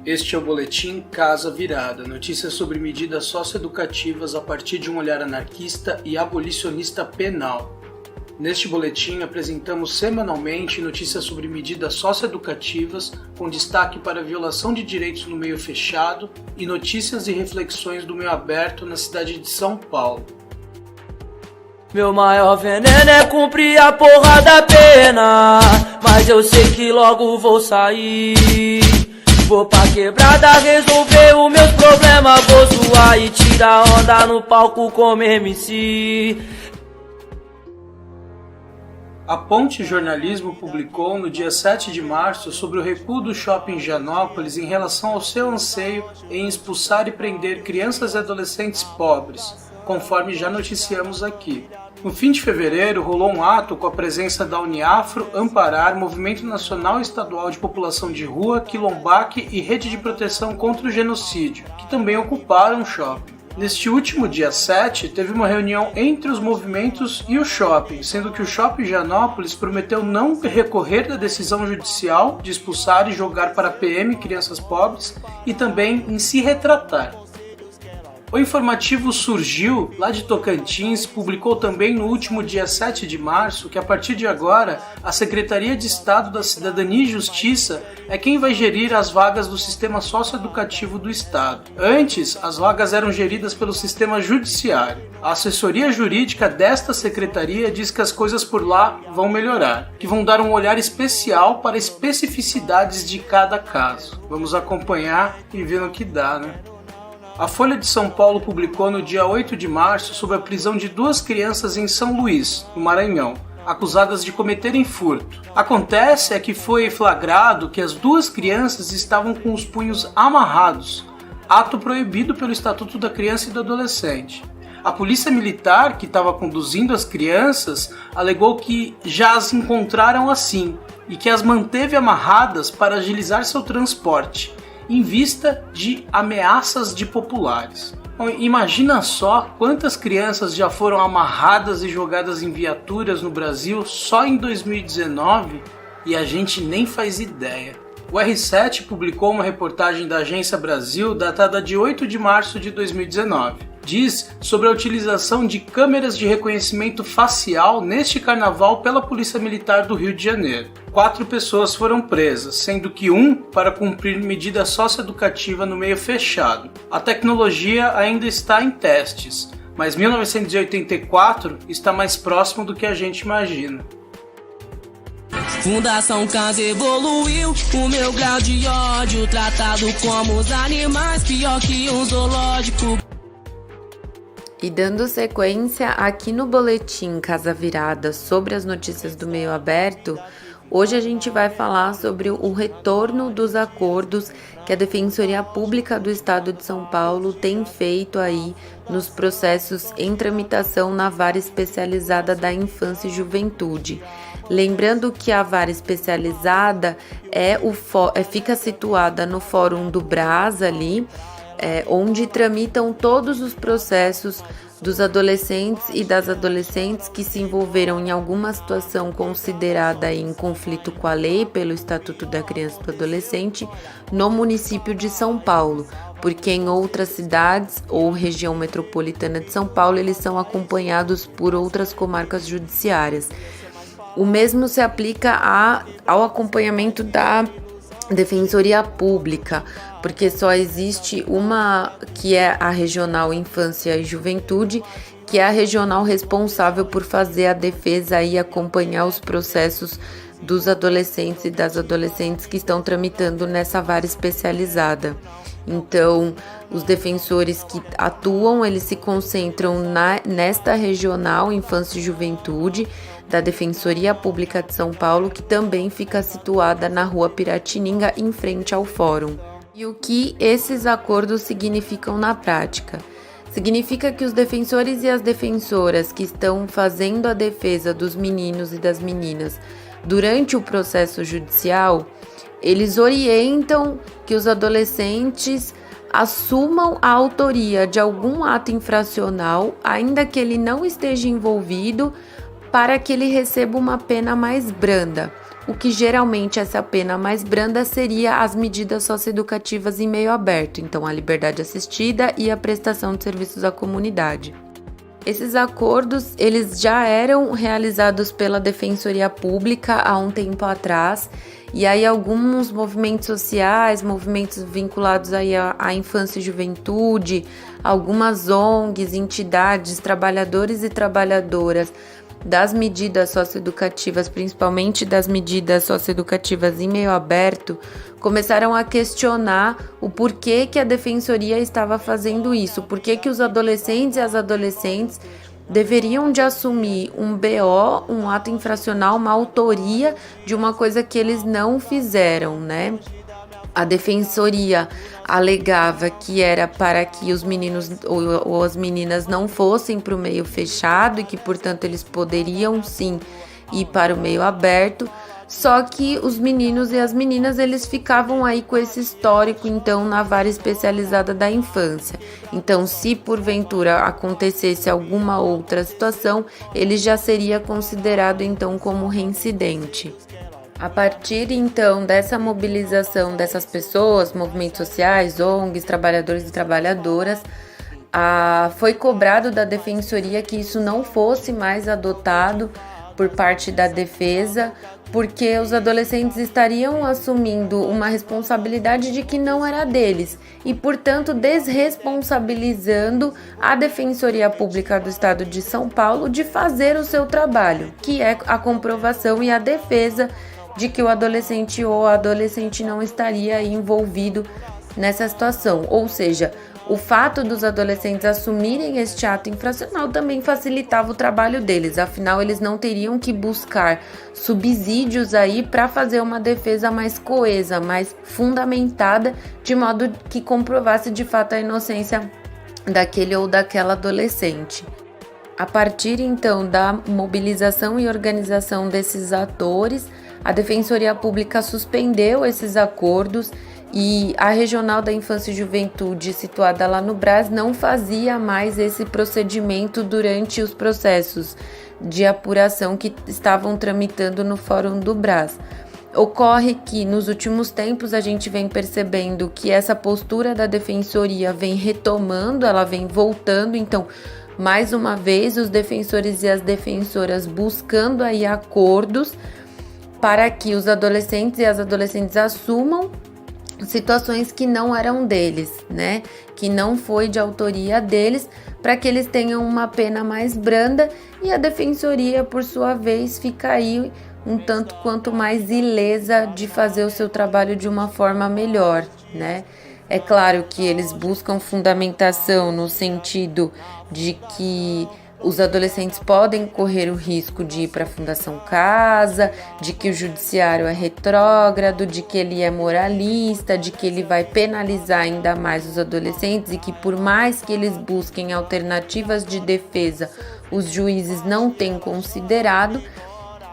Este é o Boletim Casa Virada, notícias sobre medidas socioeducativas a partir de um olhar anarquista e abolicionista penal. Neste boletim apresentamos semanalmente notícias sobre medidas socioeducativas com destaque para a violação de direitos no meio fechado e notícias e reflexões do meio aberto na cidade de São Paulo. Meu maior veneno é cumprir a porra da pena, mas eu sei que logo vou sair. Vou pra quebrada resolver os meus problemas, vou zoar e tirar onda no palco como MC. A Ponte Jornalismo publicou no dia 7 de março sobre o recuo do shopping Higienópolis em relação ao seu anseio em expulsar e prender crianças e adolescentes pobres, conforme já noticiamos aqui. No fim de fevereiro, rolou um ato com a presença da Uniafro, Amparar, Movimento Nacional e Estadual de População de Rua, Quilombac e Rede de Proteção contra o Genocídio, que também ocuparam o shopping. Neste último dia 7, teve uma reunião entre os movimentos e o shopping, sendo que o Shopping Higienópolis prometeu não recorrer da decisão judicial de expulsar e jogar para a PM crianças pobres e também em se retratar. O informativo Surgiu, lá de Tocantins, publicou também no último dia 7 de março que a partir de agora a Secretaria de Estado da Cidadania e Justiça é quem vai gerir as vagas do sistema socioeducativo do Estado. Antes, as vagas eram geridas pelo sistema judiciário. A assessoria jurídica desta secretaria diz que as coisas por lá vão melhorar, que vão dar um olhar especial para especificidades de cada caso. Vamos acompanhar e ver no que dá, né? A Folha de São Paulo publicou no dia 8 de março sobre a prisão de 2 crianças em São Luís, no Maranhão, acusadas de cometerem furto. Acontece é que foi flagrado que as 2 crianças estavam com os punhos amarrados, ato proibido pelo Estatuto da Criança e do Adolescente. A polícia militar, que estava conduzindo as crianças, alegou que já as encontraram assim e que as manteve amarradas para agilizar seu transporte, em vista de ameaças de populares. Bom, imagina só quantas crianças já foram amarradas e jogadas em viaturas no Brasil só em 2019 e a gente nem faz ideia. O R7 publicou uma reportagem da Agência Brasil datada de 8 de março de 2019. Diz sobre a utilização de câmeras de reconhecimento facial neste carnaval pela Polícia Militar do Rio de Janeiro. 4 pessoas foram presas, sendo que 1 para cumprir medida socioeducativa no meio fechado. A tecnologia ainda está em testes, mas 1984 está mais próximo do que a gente imagina. Fundação Casa evoluiu, o meu grau de ódio, tratado como os animais, pior que um zoológico. E dando sequência aqui no boletim Casa Virada sobre as notícias do meio aberto, hoje a gente vai falar sobre o retorno dos acordos que a Defensoria Pública do Estado de São Paulo tem feito aí nos processos em tramitação na Vara Especializada da Infância e Juventude. Lembrando que a Vara Especializada fica situada no Fórum do Brás ali, onde tramitam todos os processos dos adolescentes e das adolescentes que se envolveram em alguma situação considerada em conflito com a lei pelo Estatuto da Criança e do Adolescente no município de São Paulo, porque em outras cidades ou região metropolitana de São Paulo eles são acompanhados por outras comarcas judiciárias. O mesmo se aplica ao acompanhamento da Defensoria Pública, porque só existe uma, que é a Regional Infância e Juventude, que é a regional responsável por fazer a defesa e acompanhar os processos dos adolescentes e das adolescentes que estão tramitando nessa vara especializada. Então, os defensores que atuam, eles se concentram nesta regional Infância e Juventude da Defensoria Pública de São Paulo, que também fica situada na Rua Piratininga, em frente ao Fórum. E o que esses acordos significam na prática? Significa que os defensores e as defensoras que estão fazendo a defesa dos meninos e das meninas durante o processo judicial, eles orientam que os adolescentes assumam a autoria de algum ato infracional, ainda que ele não esteja envolvido, para que ele receba uma pena mais branda. o que geralmente essa pena mais branda seria as medidas socioeducativas em meio aberto, então a liberdade assistida e a prestação de serviços à comunidade. Esses acordos, eles já eram realizados pela Defensoria Pública há um tempo atrás, e aí alguns movimentos sociais, movimentos vinculados aí à infância e juventude, algumas ONGs, entidades, trabalhadores e trabalhadoras das medidas socioeducativas, principalmente das medidas socioeducativas em meio aberto, começaram a questionar o porquê que a Defensoria estava fazendo isso, porquê que os adolescentes e as adolescentes deveriam de assumir um BO, um ato infracional, uma autoria de uma coisa que eles não fizeram, né? A Defensoria alegava que era para que os meninos ou as meninas não fossem para o meio fechado e que, portanto, eles poderiam sim ir para o meio aberto, só que os meninos e as meninas, eles ficavam aí com esse histórico, então, na vara especializada da infância. Então, se porventura acontecesse alguma outra situação, ele já seria considerado, então, como reincidente. A partir, então, dessa mobilização dessas pessoas, movimentos sociais, ONGs, trabalhadores e trabalhadoras, foi cobrado da Defensoria que isso não fosse mais adotado por parte da defesa, porque os adolescentes estariam assumindo uma responsabilidade de que não era deles e, portanto, desresponsabilizando a Defensoria Pública do Estado de São Paulo de fazer o seu trabalho, que é a comprovação e a defesa de que o adolescente ou a adolescente não estaria envolvido nessa situação. Ou seja, o fato dos adolescentes assumirem este ato infracional também facilitava o trabalho deles, afinal eles não teriam que buscar subsídios aí para fazer uma defesa mais coesa, mais fundamentada, de modo que comprovasse de fato a inocência daquele ou daquela adolescente. A partir então da mobilização e organização desses atores, a Defensoria Pública suspendeu esses acordos e a Regional da Infância e Juventude, situada lá no Brás, não fazia mais esse procedimento durante os processos de apuração que estavam tramitando no Fórum do Brás. Ocorre que nos últimos tempos a gente vem percebendo que essa postura da Defensoria vem retomando, ela vem voltando, então mais uma vez os defensores e as defensoras buscando aí acordos para que os adolescentes e as adolescentes assumam situações que não eram deles, né? Que não foi de autoria deles, para que eles tenham uma pena mais branda, e a Defensoria, por sua vez, fica aí um tanto quanto mais ilesa de fazer o seu trabalho de uma forma melhor, né? É claro que eles buscam fundamentação no sentido de que os adolescentes podem correr o risco de ir para a Fundação Casa, de que o judiciário é retrógrado, de que ele é moralista, de que ele vai penalizar ainda mais os adolescentes e que por mais que eles busquem alternativas de defesa, os juízes não têm considerado,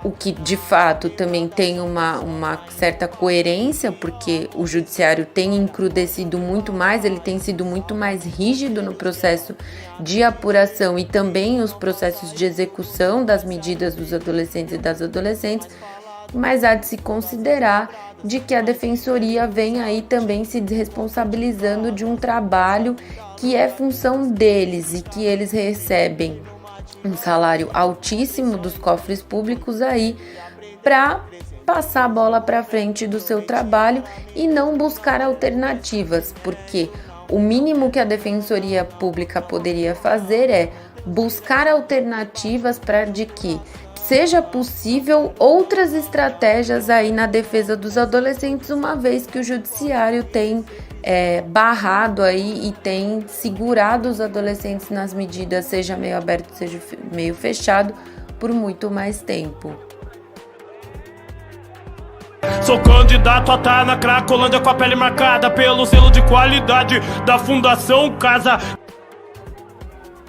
o que de fato também tem uma certa coerência, porque o judiciário tem encrudecido muito mais, ele tem sido muito mais rígido no processo de apuração e também os processos de execução das medidas dos adolescentes e das adolescentes, mas há de se considerar de que a Defensoria vem aí também se desresponsabilizando de um trabalho que é função deles e que eles recebem um salário altíssimo dos cofres públicos aí para passar a bola para frente do seu trabalho e não buscar alternativas, porque o mínimo que a Defensoria Pública poderia fazer é buscar alternativas para de que seja possível outras estratégias aí na defesa dos adolescentes, uma vez que o judiciário tem barrado aí e tem segurado os adolescentes nas medidas, seja meio aberto, seja meio fechado, por muito mais tempo. Sou candidato a estar na Cracolândia com a pele marcada pelo selo de qualidade da Fundação Casa.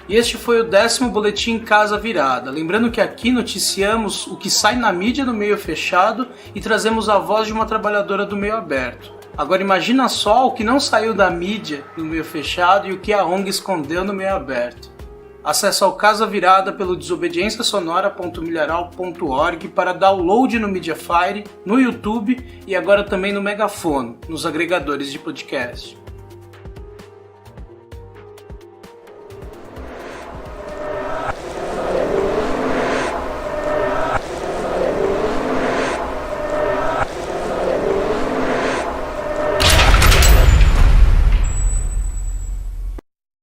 E este foi o 10º Boletim Casa Virada. Lembrando que aqui noticiamos o que sai na mídia no meio fechado e trazemos a voz de uma trabalhadora do meio aberto. Agora imagina só o que não saiu da mídia no meio fechado e o que a ONG escondeu no meio aberto. Acesse ao Casa Virada pelo desobedienciasonora.milharal.org para download no Mediafire, no YouTube e agora também no Megafono, nos agregadores de podcast.